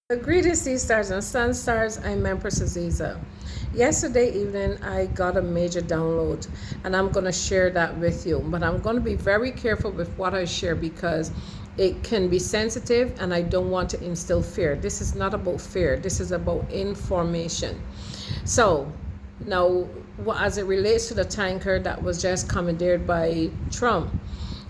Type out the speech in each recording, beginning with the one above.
Greetings, sea stars and sun stars. I'm Empress Aziza. Yesterday evening, I got a major download, and I'm going to share that with you. But I'm going to be very careful with what I share because it can be sensitive, and I don't want to instill fear. This is not about fear. This is about information. So now, as it relates to the tanker that was just commandeered by Trump,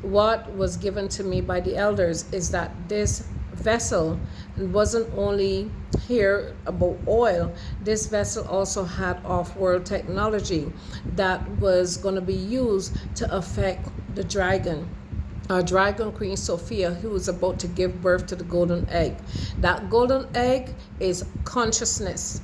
what was given to me by the elders is that this vessel wasn't only here about oil. This vessel also had off-world technology that was going to be used to affect the dragon, our dragon queen Sophia, who is about to give birth to the golden egg. That golden egg is consciousness.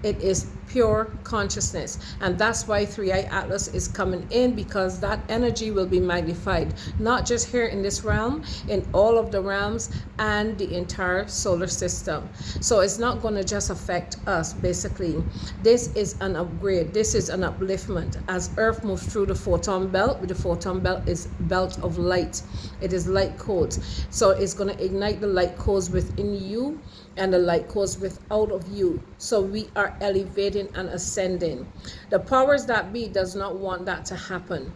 It is pure consciousness, and that's why 3i Atlas is coming in, because that energy will be magnified, not just here in this realm, in all of the realms and the entire solar system. So it's not going to just affect us. Basically, this is an upgrade, this is an upliftment as Earth moves through the photon belt. The photon belt is belt of light. It is light codes, so it's going to ignite the light codes within you and the light codes without of you. So we are elevating and ascending. The powers that be does not want that to happen.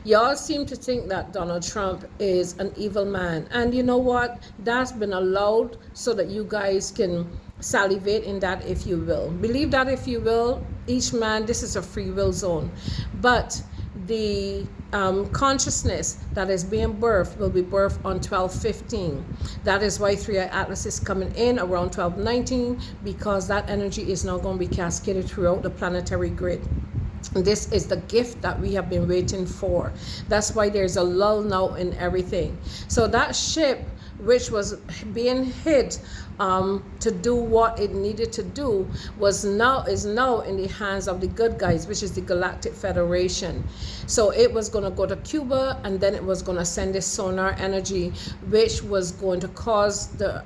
Y'all seem to think that Donald Trump is an evil man, and you know what, that's been allowed so that you guys can salivate in that, if you will. Believe that if you will. Each man, this is a free will zone, but the consciousness that is being birthed will be birthed on 12:15. That is why 3i Atlas is coming in around 12:19, because that energy is now going to be cascaded throughout the planetary grid. This is the gift that we have been waiting for. That's why there's a lull now in everything. So that ship, which was being hid to do what it needed to do, is now in the hands of the good guys, which is the Galactic Federation. So it was going to go to Cuba, and then it was going to send this sonar energy, which was going to cause the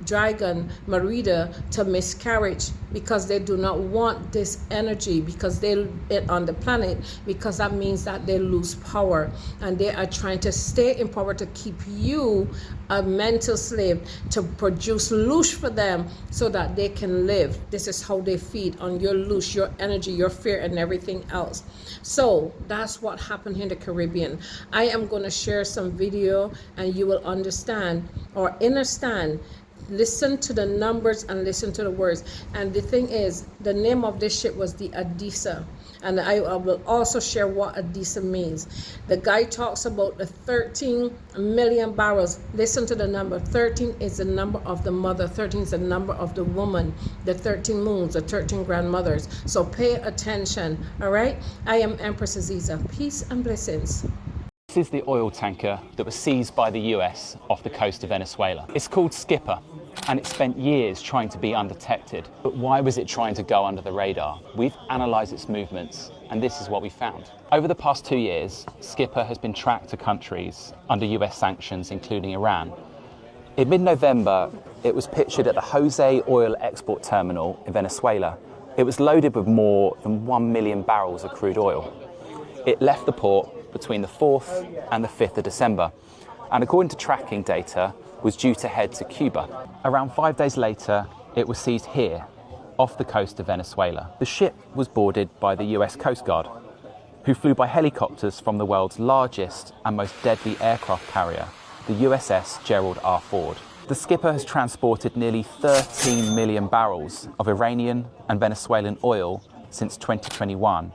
dragon Merida to miscarriage, because they do not want this energy, because they on the planet, because that means that they lose power, and they are trying to stay in power to keep you a mental slave, to produce loosh for them so that they can live. This is how they feed on your loosh, your energy, your fear, and everything else. So that's what happened here in the Caribbean. I am going to share some video, and you will understand or understand. Listen to the numbers and listen to the words. And the thing is, the name of this ship was the Adisa. And I will also share what Adisa means. The guy talks about the 13 million barrels. Listen to the number. 13 is the number of the mother. 13 is the number of the woman. The 13 moons, the 13 grandmothers. So pay attention, all right? I am Empress Aziza. Peace and blessings. This is the oil tanker that was seized by the US off the coast of Venezuela. It's called Skipper, and it spent years trying to be undetected. But why was it trying to go under the radar? We've analysed its movements, and this is what we found. Over the past 2 years, Skipper has been tracked to countries under US sanctions, including Iran. In mid-November, it was pictured at the Jose oil export terminal in Venezuela. It was loaded with more than 1 million barrels of crude oil. It left the port between the 4th and the 5th of December, and according to tracking data, was due to head to Cuba. Around 5 days later, it was seized here, off the coast of Venezuela. The ship was boarded by the US Coast Guard, who flew by helicopters from the world's largest and most deadly aircraft carrier, the USS Gerald R. Ford. The Skipper has transported nearly 13 million barrels of Iranian and Venezuelan oil since 2021,